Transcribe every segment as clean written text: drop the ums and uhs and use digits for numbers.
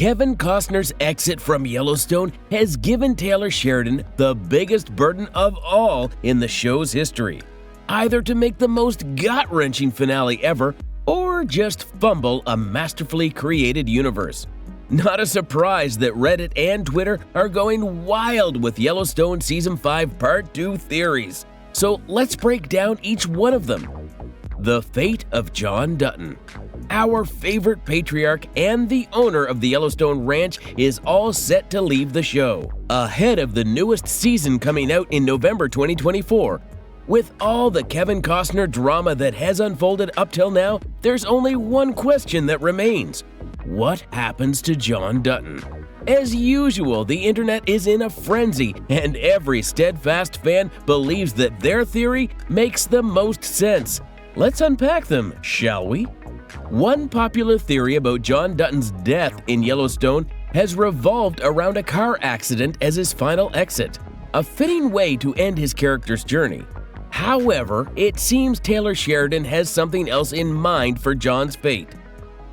Kevin Costner's exit from Yellowstone has given Taylor Sheridan the biggest burden of all in the show's history. Either to make the most gut-wrenching finale ever, or just fumble a masterfully created universe. Not a surprise that Reddit and Twitter are going wild with Yellowstone Season 5 Part 2 theories. So let's break down each one of them. The fate of John Dutton. Our favorite patriarch and the owner of the Yellowstone Ranch is all set to leave the show, ahead of the newest season coming out in November 2024. With all the Kevin Costner drama that has unfolded up till now, there's only one question that remains. What happens to John Dutton? As usual, the internet is in a frenzy, and every steadfast fan believes that their theory makes the most sense. Let's unpack them, shall we? One popular theory about John Dutton's death in Yellowstone has revolved around a car accident as his final exit, a fitting way to end his character's journey. However, it seems Taylor Sheridan has something else in mind for John's fate.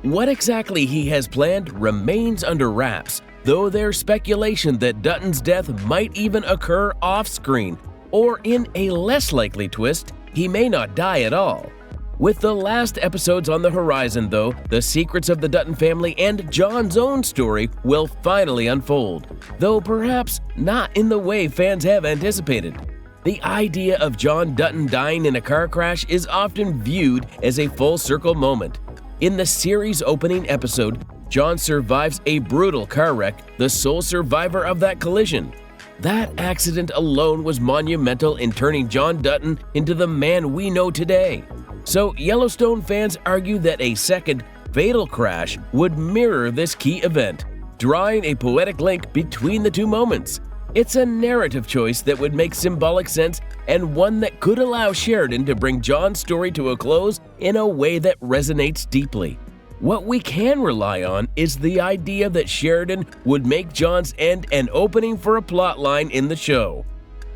What exactly he has planned remains under wraps, though there's speculation that Dutton's death might even occur off-screen, or in a less likely twist, he may not die at all. With the last episodes on the horizon, though, the secrets of the Dutton family and John's own story will finally unfold, though perhaps not in the way fans have anticipated. The idea of John Dutton dying in a car crash is often viewed as a full-circle moment. In the series' opening episode, John survives a brutal car wreck, the sole survivor of that collision. That accident alone was monumental in turning John Dutton into the man we know today. So Yellowstone fans argue that a second, fatal crash would mirror this key event, drawing a poetic link between the two moments. It's a narrative choice that would make symbolic sense and one that could allow Sheridan to bring John's story to a close in a way that resonates deeply. What we can rely on is the idea that Sheridan would make John's end an opening for a plotline in the show.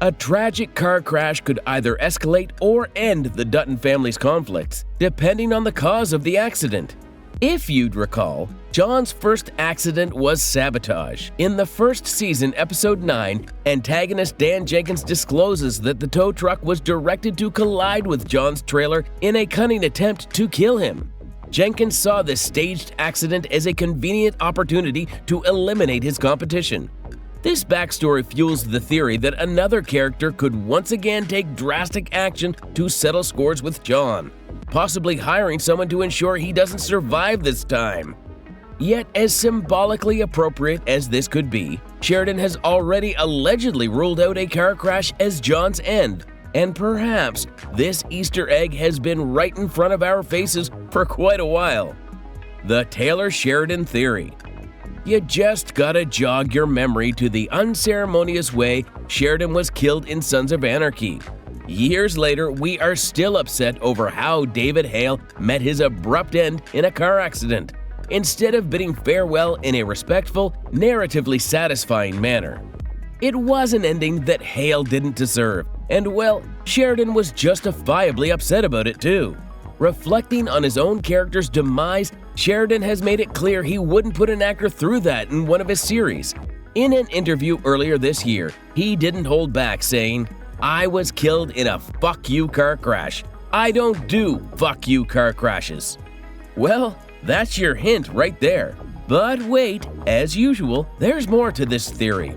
A tragic car crash could either escalate or end the Dutton family's conflicts, depending on the cause of the accident. If you'd recall, John's first accident was sabotage. In the first season, episode 9, antagonist Dan Jenkins discloses that the tow truck was directed to collide with John's trailer in a cunning attempt to kill him. Jenkins saw this staged accident as a convenient opportunity to eliminate his competition. This backstory fuels the theory that another character could once again take drastic action to settle scores with John, possibly hiring someone to ensure he doesn't survive this time. Yet, as symbolically appropriate as this could be, Sheridan has already allegedly ruled out a car crash as John's end, and perhaps this Easter egg has been right in front of our faces for quite a while. The Taylor Sheridan Theory. You just gotta jog your memory to the unceremonious way Sheridan was killed in Sons of Anarchy. Years later, we are still upset over how David Hale met his abrupt end in a car accident, instead of bidding farewell in a respectful, narratively satisfying manner. It was an ending that Hale didn't deserve, and well, Sheridan was justifiably upset about it too. Reflecting on his own character's demise, Sheridan has made it clear he wouldn't put an actor through that in one of his series. In an interview earlier this year, he didn't hold back, saying, "I was killed in a fuck you car crash. I don't do fuck you car crashes." Well, that's your hint right there. But wait, as usual, there's more to this theory.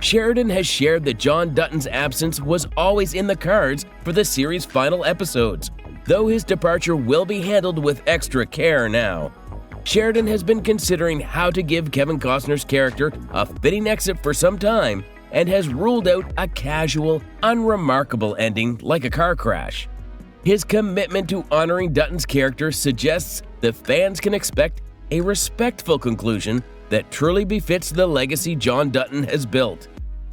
Sheridan has shared that John Dutton's absence was always in the cards for the series' final episodes, though his departure will be handled with extra care now. Sheridan has been considering how to give Kevin Costner's character a fitting exit for some time and has ruled out a casual, unremarkable ending like a car crash. His commitment to honoring Dutton's character suggests that fans can expect a respectful conclusion that truly befits the legacy John Dutton has built.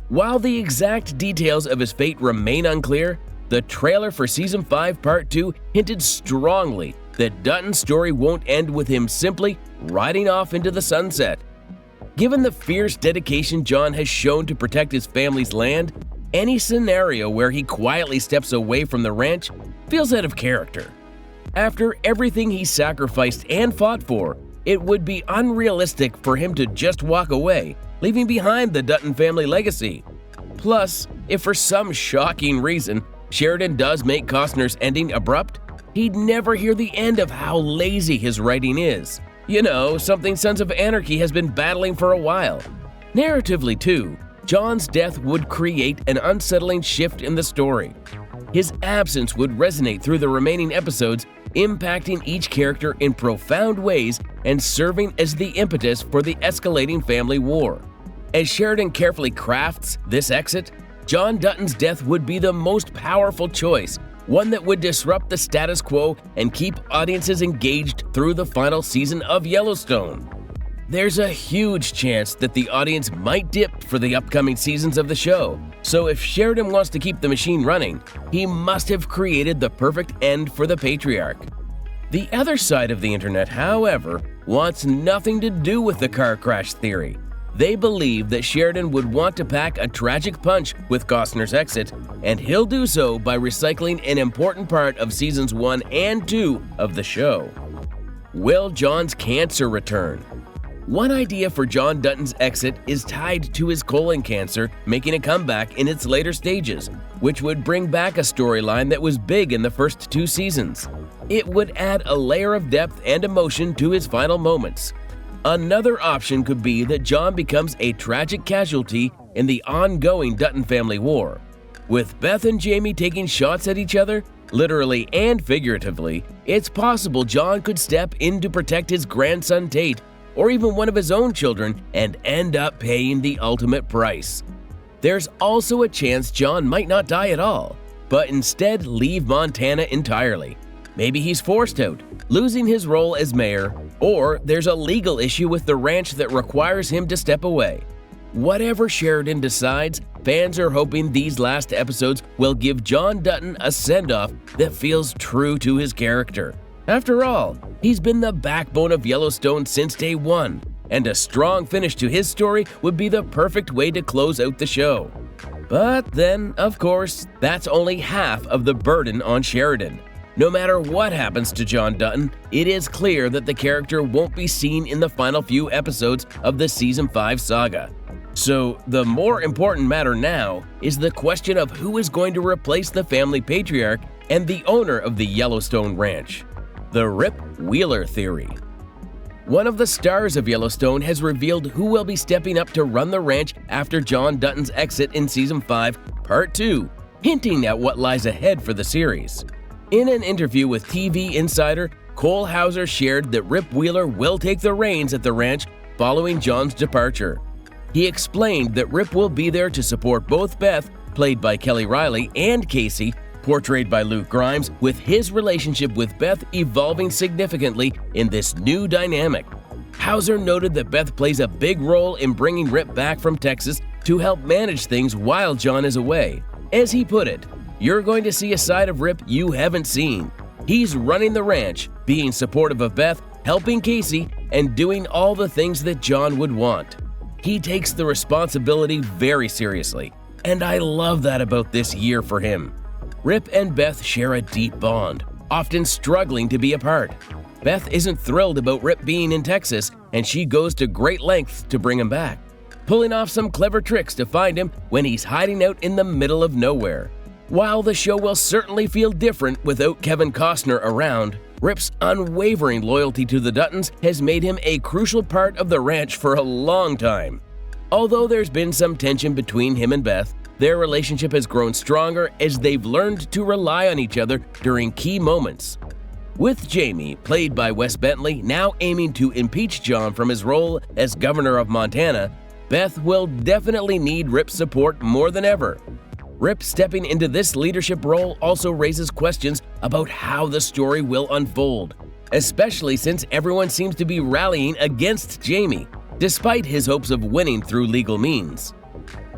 While the exact details of his fate remain unclear, the trailer for Season 5 Part 2 hinted strongly that Dutton's story won't end with him simply riding off into the sunset. Given the fierce dedication John has shown to protect his family's land, any scenario where he quietly steps away from the ranch feels out of character. After everything he sacrificed and fought for, it would be unrealistic for him to just walk away, leaving behind the Dutton family legacy. Plus, if for some shocking reason Sheridan does make Costner's ending abrupt, he'd never hear the end of how lazy his writing is. You know, something Sons of Anarchy has been battling for a while. Narratively too, Jon's death would create an unsettling shift in the story. His absence would resonate through the remaining episodes, impacting each character in profound ways and serving as the impetus for the escalating family war. As Sheridan carefully crafts this exit, John Dutton's death would be the most powerful choice, one that would disrupt the status quo and keep audiences engaged through the final season of Yellowstone. There's a huge chance that the audience might dip for the upcoming seasons of the show, so if Sheridan wants to keep the machine running, he must have created the perfect end for the patriarch. The other side of the internet, however, wants nothing to do with the car crash theory. They believe that Sheridan would want to pack a tragic punch with Costner's exit, and he'll do so by recycling an important part of seasons 1 and 2 of the show. Will Jon's cancer return? One idea for John Dutton's exit is tied to his colon cancer making a comeback in its later stages, which would bring back a storyline that was big in the first 2 seasons. It would add a layer of depth and emotion to his final moments. Another option could be that Jon becomes a tragic casualty in the ongoing Dutton family war. With Beth and Jamie taking shots at each other, literally and figuratively, it's possible Jon could step in to protect his grandson Tate, or even one of his own children, and end up paying the ultimate price. There's also a chance Jon might not die at all, but instead leave Montana entirely. Maybe he's forced out, losing his role as mayor, or there's a legal issue with the ranch that requires him to step away. Whatever Sheridan decides, fans are hoping these last episodes will give John Dutton a send-off that feels true to his character. After all, he's been the backbone of Yellowstone since day one, and a strong finish to his story would be the perfect way to close out the show. But then, of course, that's only half of the burden on Sheridan. No matter what happens to John Dutton, it is clear that the character won't be seen in the final few episodes of the Season 5 saga. So, the more important matter now is the question of who is going to replace the family patriarch and the owner of the Yellowstone Ranch. The Rip Wheeler Theory. One of the stars of Yellowstone has revealed who will be stepping up to run the ranch after John Dutton's exit in Season 5, Part 2, hinting at what lies ahead for the series. In an interview with TV Insider, Cole Hauser shared that Rip Wheeler will take the reins at the ranch following Jon's departure. He explained that Rip will be there to support both Beth, played by Kelly Riley, and Casey, portrayed by Luke Grimes, with his relationship with Beth evolving significantly in this new dynamic. Hauser noted that Beth plays a big role in bringing Rip back from Texas to help manage things while Jon is away. As he put it, "You're going to see a side of Rip you haven't seen. He's running the ranch, being supportive of Beth, helping Casey, and doing all the things that Jon would want. He takes the responsibility very seriously, and I love that about this year for him." Rip and Beth share a deep bond, often struggling to be apart. Beth isn't thrilled about Rip being in Texas, and she goes to great lengths to bring him back, pulling off some clever tricks to find him when he's hiding out in the middle of nowhere. While the show will certainly feel different without Kevin Costner around, Rip's unwavering loyalty to the Duttons has made him a crucial part of the ranch for a long time. Although there's been some tension between him and Beth, their relationship has grown stronger as they've learned to rely on each other during key moments. With Jamie, played by Wes Bentley, now aiming to impeach Jon from his role as governor of Montana, Beth will definitely need Rip's support more than ever. Rip stepping into this leadership role also raises questions about how the story will unfold, especially since everyone seems to be rallying against Jamie, despite his hopes of winning through legal means.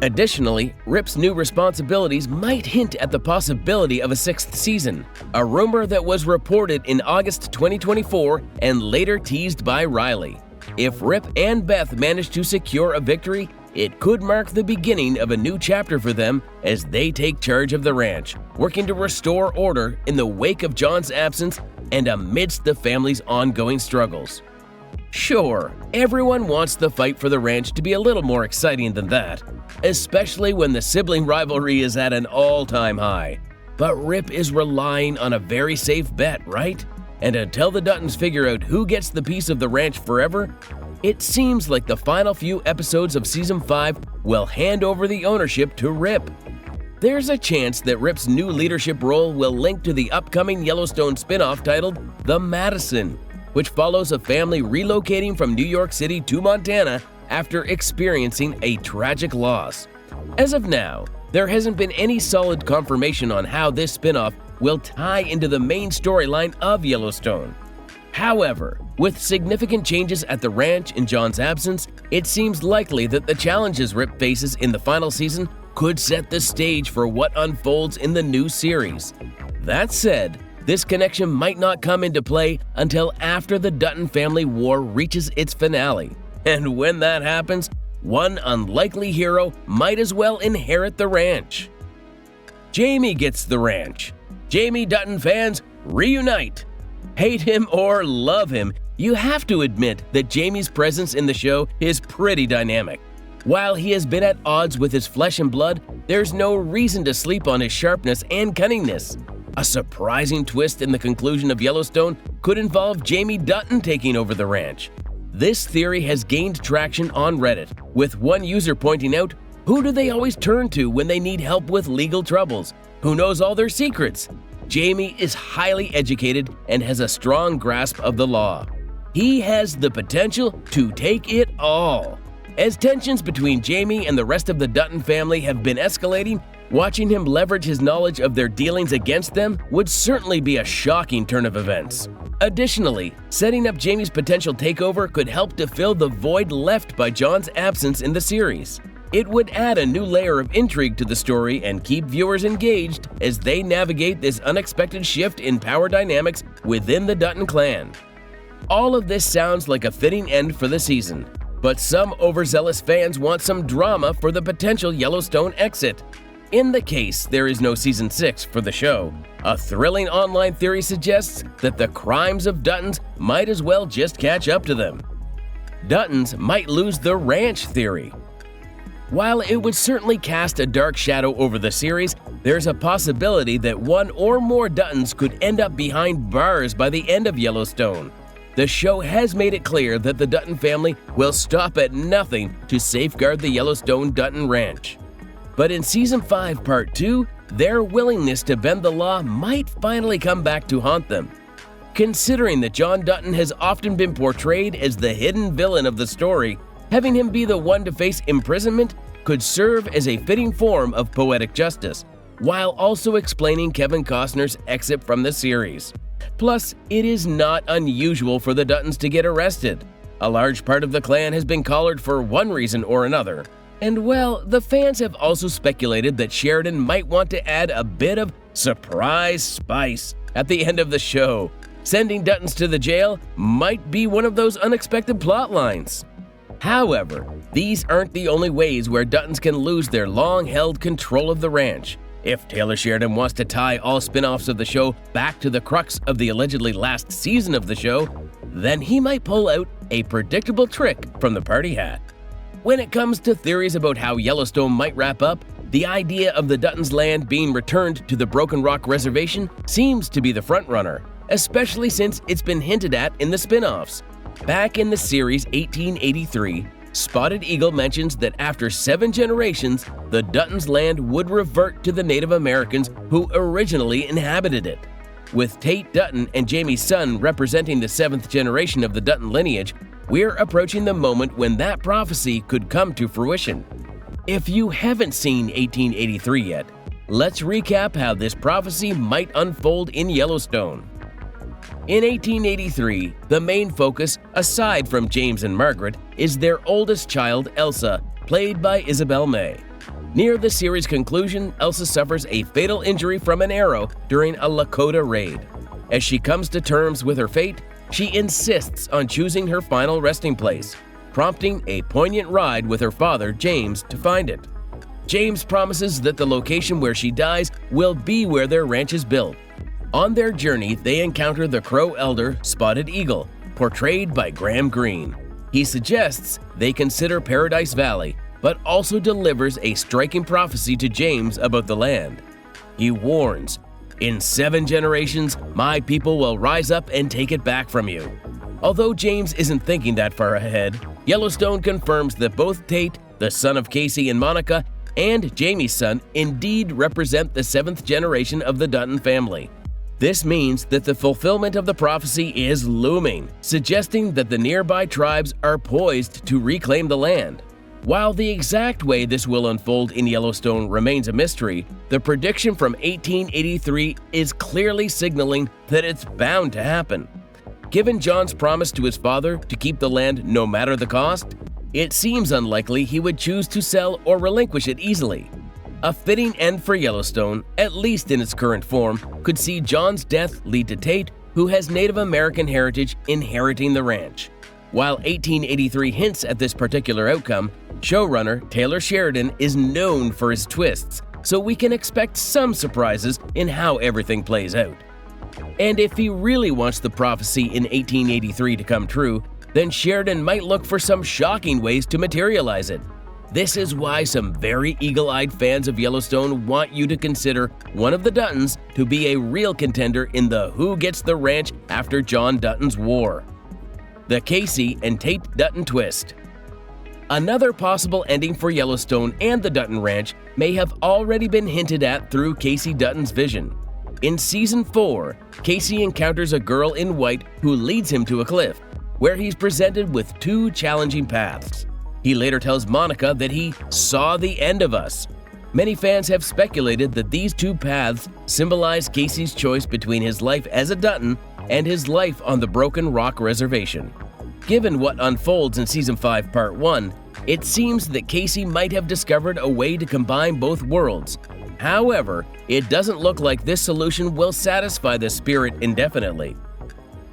Additionally, Rip's new responsibilities might hint at the possibility of a 6th season, a rumor that was reported in August 2024 and later teased by Riley. If Rip and Beth manage to secure a victory, it could mark the beginning of a new chapter for them as they take charge of the ranch, working to restore order in the wake of Jon's absence and amidst the family's ongoing struggles. Sure, everyone wants the fight for the ranch to be a little more exciting than that, especially when the sibling rivalry is at an all-time high. But Rip is relying on a very safe bet, right? And until the Duttons figure out who gets the piece of the ranch forever, it seems like the final few episodes of Season 5 will hand over the ownership to Rip. There's a chance that Rip's new leadership role will link to the upcoming Yellowstone spin-off titled The Madison, which follows a family relocating from New York City to Montana after experiencing a tragic loss. As of now, there hasn't been any solid confirmation on how this spin-off will tie into the main storyline of Yellowstone. However, with significant changes at the ranch in Jon's absence, it seems likely that the challenges Rip faces in the final season could set the stage for what unfolds in the new series. That said, this connection might not come into play until after the Dutton family war reaches its finale. And when that happens, one unlikely hero might as well inherit the ranch. Jamie gets the ranch. Jamie Dutton fans, reunite! Hate him or love him, you have to admit that Jamie's presence in the show is pretty dynamic. While he has been at odds with his flesh and blood, there's no reason to sleep on his sharpness and cunningness. A surprising twist in the conclusion of Yellowstone could involve Jamie Dutton taking over the ranch. This theory has gained traction on Reddit, with one user pointing out, who do they always turn to when they need help with legal troubles? Who knows all their secrets? Jamie is highly educated and has a strong grasp of the law. He has the potential to take it all. As tensions between Jamie and the rest of the Dutton family have been escalating, watching him leverage his knowledge of their dealings against them would certainly be a shocking turn of events. Additionally, setting up Jamie's potential takeover could help to fill the void left by Jon's absence in the series. It would add a new layer of intrigue to the story and keep viewers engaged as they navigate this unexpected shift in power dynamics within the Dutton clan. All of this sounds like a fitting end for the season, but some overzealous fans want some drama for the potential Yellowstone exit. In the case there is no Season 6 for the show, a thrilling online theory suggests that the crimes of Duttons might as well just catch up to them. Duttons might lose the ranch theory. While it would certainly cast a dark shadow over the series, there's a possibility that one or more Duttons could end up behind bars by the end of Yellowstone. The show has made it clear that the Dutton family will stop at nothing to safeguard the Yellowstone Dutton Ranch. But in Season 5 Part 2, their willingness to bend the law might finally come back to haunt them. Considering that John Dutton has often been portrayed as the hidden villain of the story, having him be the one to face imprisonment could serve as a fitting form of poetic justice, while also explaining Kevin Costner's exit from the series. Plus, it is not unusual for the Duttons to get arrested. A large part of the clan has been collared for one reason or another. And well, the fans have also speculated that Sheridan might want to add a bit of surprise spice at the end of the show. Sending Duttons to the jail might be one of those unexpected plot lines. However, these aren't the only ways where Duttons can lose their long-held control of the ranch. If Taylor Sheridan wants to tie all spin-offs of the show back to the crux of the allegedly last season of the show, then he might pull out a predictable trick from the party hat. When it comes to theories about how Yellowstone might wrap up, the idea of the Duttons' land being returned to the Broken Rock Reservation seems to be the frontrunner, especially since it's been hinted at in the spin-offs. Back in the series 1883, Spotted Eagle mentions that after 7 generations, the Duttons' land would revert to the Native Americans who originally inhabited it. With Tate Dutton and Jamie's son representing the 7th generation of the Dutton lineage, we're approaching the moment when that prophecy could come to fruition. If you haven't seen 1883 yet, let's recap how this prophecy might unfold in Yellowstone. In 1883, the main focus, aside from James and Margaret, is their oldest child, Elsa, played by Isabel May. Near the series' conclusion, Elsa suffers a fatal injury from an arrow during a Lakota raid. As she comes to terms with her fate, she insists on choosing her final resting place, prompting a poignant ride with her father, James, to find it. James promises that the location where she dies will be where their ranch is built. On their journey, they encounter the Crow Elder, Spotted Eagle, portrayed by Graham Greene. He suggests they consider Paradise Valley, but also delivers a striking prophecy to James about the land. He warns, "In 7 generations, my people will rise up and take it back from you." Although James isn't thinking that far ahead, Yellowstone confirms that both Tate, the son of Casey and Monica, and Jamie's son indeed represent the 7th generation of the Dutton family. This means that the fulfillment of the prophecy is looming, suggesting that the nearby tribes are poised to reclaim the land. While the exact way this will unfold in Yellowstone remains a mystery, the prediction from 1883 is clearly signaling that it's bound to happen. Given John's promise to his father to keep the land no matter the cost, it seems unlikely he would choose to sell or relinquish it easily. A fitting end for Yellowstone, at least in its current form, could see John's death lead to Tate, who has Native American heritage, inheriting the ranch. While 1883 hints at this particular outcome, showrunner Taylor Sheridan is known for his twists, so we can expect some surprises in how everything plays out. And if he really wants the prophecy in 1883 to come true, then Sheridan might look for some shocking ways to materialize it. This is why some very eagle-eyed fans of Yellowstone want you to consider one of the Duttons to be a real contender in the Who Gets the Ranch After John Dutton's War. The Casey and Tate Dutton twist. Another possible ending for Yellowstone and the Dutton Ranch may have already been hinted at through Casey Dutton's vision. In Season 4, Casey encounters a girl in white who leads him to a cliff, where he's presented with 2 challenging paths. He later tells Monica that he saw the end of us. Many fans have speculated that these 2 paths symbolize Casey's choice between his life as a Dutton and his life on the Broken Rock Reservation. Given what unfolds in Season 5, Part 1, it seems that Casey might have discovered a way to combine both worlds. However, it doesn't look like this solution will satisfy the spirit indefinitely.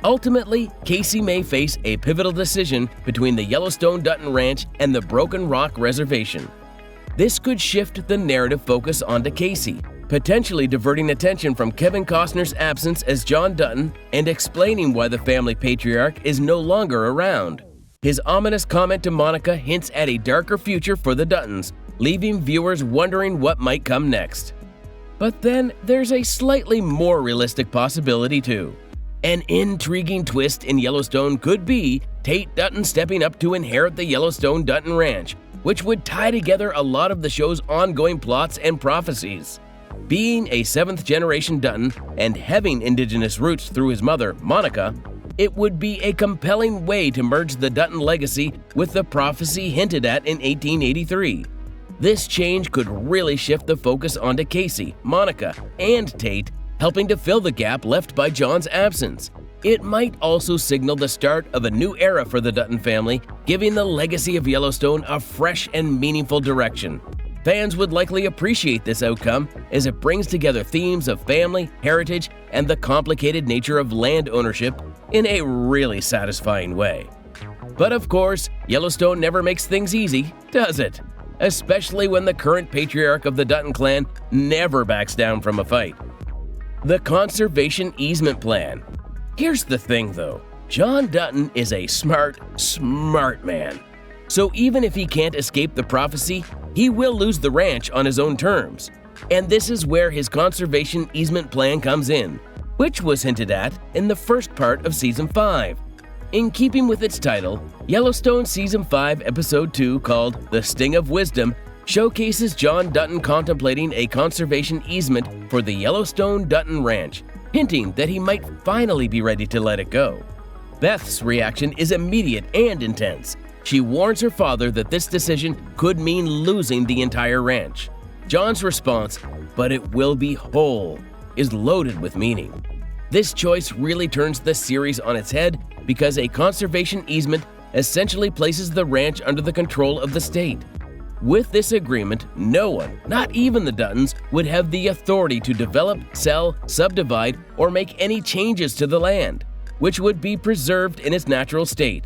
Ultimately, Casey may face a pivotal decision between the Yellowstone Dutton Ranch and the Broken Rock Reservation. This could shift the narrative focus onto Casey, potentially diverting attention from Kevin Costner's absence as John Dutton and explaining why the family patriarch is no longer around. His ominous comment to Monica hints at a darker future for the Duttons, leaving viewers wondering what might come next. But then there's a slightly more realistic possibility too. An intriguing twist in Yellowstone could be Tate Dutton stepping up to inherit the Yellowstone Dutton Ranch, which would tie together a lot of the show's ongoing plots and prophecies. Being a 7th-generation Dutton and having indigenous roots through his mother, Monica, it would be a compelling way to merge the Dutton legacy with the prophecy hinted at in 1883. This change could really shift the focus onto Casey, Monica, and Tate, helping to fill the gap left by John's absence. It might also signal the start of a new era for the Dutton family, giving the legacy of Yellowstone a fresh and meaningful direction. Fans would likely appreciate this outcome as it brings together themes of family, heritage, and the complicated nature of land ownership in a really satisfying way. But of course, Yellowstone never makes things easy, does it? Especially when the current patriarch of the Dutton clan never backs down from a fight. The Conservation Easement Plan. Here's the thing though, John Dutton is a smart man. So even if he can't escape the prophecy, he will lose the ranch on his own terms. And this is where his Conservation Easement Plan comes in, which was hinted at in the first part of Season 5. In keeping with its title, Yellowstone Season 5 Episode 2, called The Sting of Wisdom, showcases John Dutton contemplating a conservation easement for the Yellowstone Dutton Ranch, hinting that he might finally be ready to let it go. Beth's reaction is immediate and intense. She warns her father that this decision could mean losing the entire ranch. John's response, "But it will be whole," is loaded with meaning. This choice really turns the series on its head because a conservation easement essentially places the ranch under the control of the state. With this agreement, no one, not even the Duttons, would have the authority to develop, sell, subdivide, or make any changes to the land, which would be preserved in its natural state.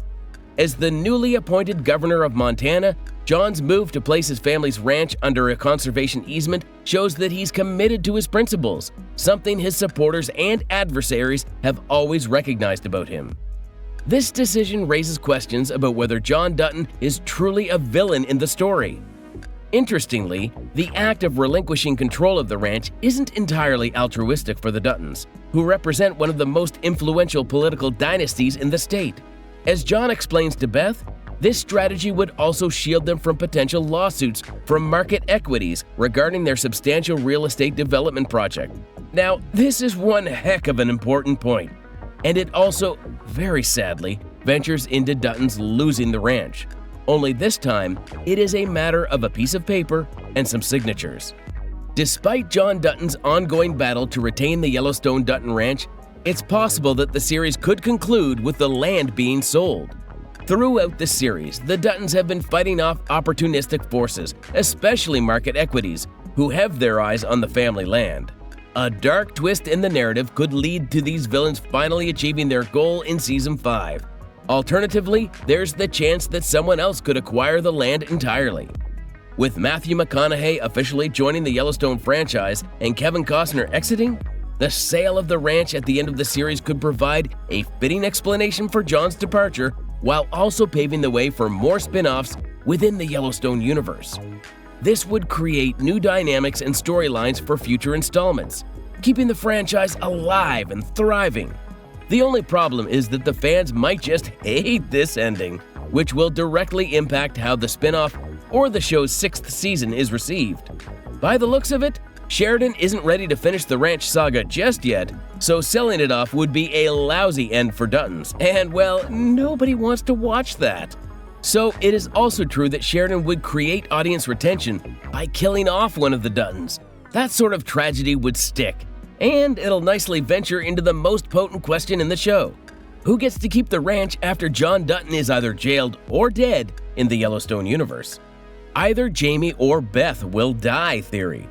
As the newly appointed governor of Montana, John's move to place his family's ranch under a conservation easement shows that he's committed to his principles, something his supporters and adversaries have always recognized about him. This decision raises questions about whether John Dutton is truly a villain in the story. Interestingly, the act of relinquishing control of the ranch isn't entirely altruistic for the Duttons, who represent one of the most influential political dynasties in the state. As John explains to Beth, this strategy would also shield them from potential lawsuits from market equities regarding their substantial real estate development project. Now, this is one heck of an important point, and it also, very sadly, ventures into Dutton's losing the ranch. Only this time, it is a matter of a piece of paper and some signatures. Despite John Dutton's ongoing battle to retain the Yellowstone Dutton Ranch, it's possible that the series could conclude with the land being sold. Throughout the series, the Duttons have been fighting off opportunistic forces, especially market equities, who have their eyes on the family land. A dark twist in the narrative could lead to these villains finally achieving their goal in Season 5. Alternatively, there's the chance that someone else could acquire the land entirely. With Matthew McConaughey officially joining the Yellowstone franchise and Kevin Costner exiting, the sale of the ranch at the end of the series could provide a fitting explanation for Jon's departure while also paving the way for more spin-offs within the Yellowstone universe. This would create new dynamics and storylines for future installments, keeping the franchise alive and thriving. The only problem is that the fans might just hate this ending, which will directly impact how the spin-off or the show's 6th season is received. By the looks of it, Sheridan isn't ready to finish the ranch saga just yet, so selling it off would be a lousy end for Duttons, and well, nobody wants to watch that. So it is also true that Sheridan would create audience retention by killing off one of the Duttons. That sort of tragedy would stick, and it'll nicely venture into the most potent question in the show. Who gets to keep the ranch after John Dutton is either jailed or dead in the Yellowstone universe? Either Jamie or Beth will die theory.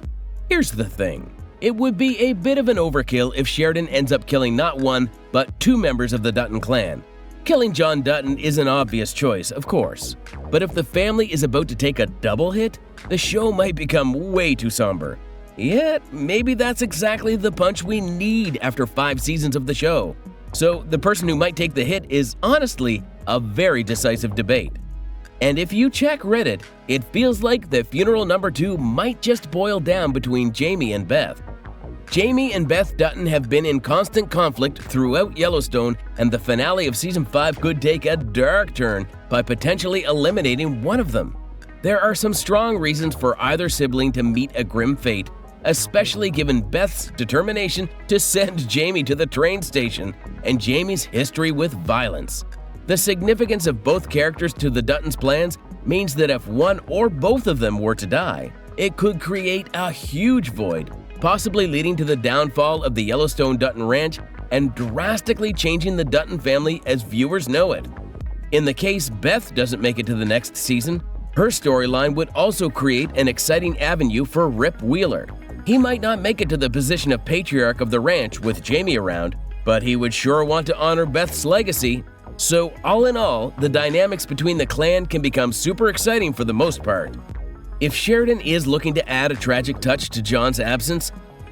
Here's the thing. It would be a bit of an overkill if Sheridan ends up killing not one, but 2 members of the Dutton clan. Killing John Dutton is an obvious choice, of course. But if the family is about to take a double hit, the show might become way too somber. Yet, maybe that's exactly the punch we need after 5 seasons of the show. So the person who might take the hit is honestly a very decisive debate. And if you check Reddit, it feels like the funeral number 2 might just boil down between Jamie and Beth. Jamie and Beth Dutton have been in constant conflict throughout Yellowstone, and the finale of Season 5 could take a dark turn by potentially eliminating one of them. There are some strong reasons for either sibling to meet a grim fate, especially given Beth's determination to send Jamie to the train station and Jamie's history with violence. The significance of both characters to the Duttons' plans means that if one or both of them were to die, it could create a huge void, possibly leading to the downfall of the Yellowstone Dutton Ranch and drastically changing the Dutton family as viewers know it. In the case Beth doesn't make it to the next season, her storyline would also create an exciting avenue for Rip Wheeler. He might not make it to the position of patriarch of the ranch with Jamie around, but he would sure want to honor Beth's legacy. So all in all, the dynamics between the clan can become super exciting for the most part. If Sheridan is looking to add a tragic touch to Jon's absence,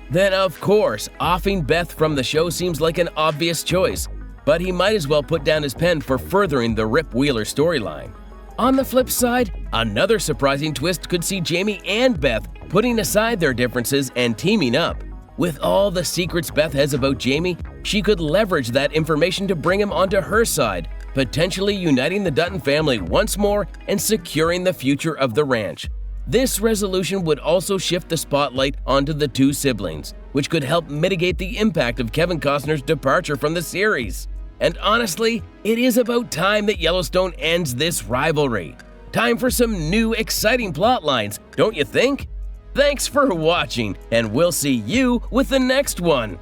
then of course, offing Beth from the show seems like an obvious choice, but he might as well put down his pen for furthering the Rip Wheeler storyline. On the flip side, another surprising twist could see Jamie and Beth putting aside their differences and teaming up. With all the secrets Beth has about Jamie, she could leverage that information to bring him onto her side, potentially uniting the Dutton family once more and securing the future of the ranch. This resolution would also shift the spotlight onto the 2 siblings, which could help mitigate the impact of Kevin Costner's departure from the series. And honestly, it is about time that Yellowstone ends this rivalry. Time for some new exciting plot lines, don't you think? Thanks for watching, and we'll see you with the next one.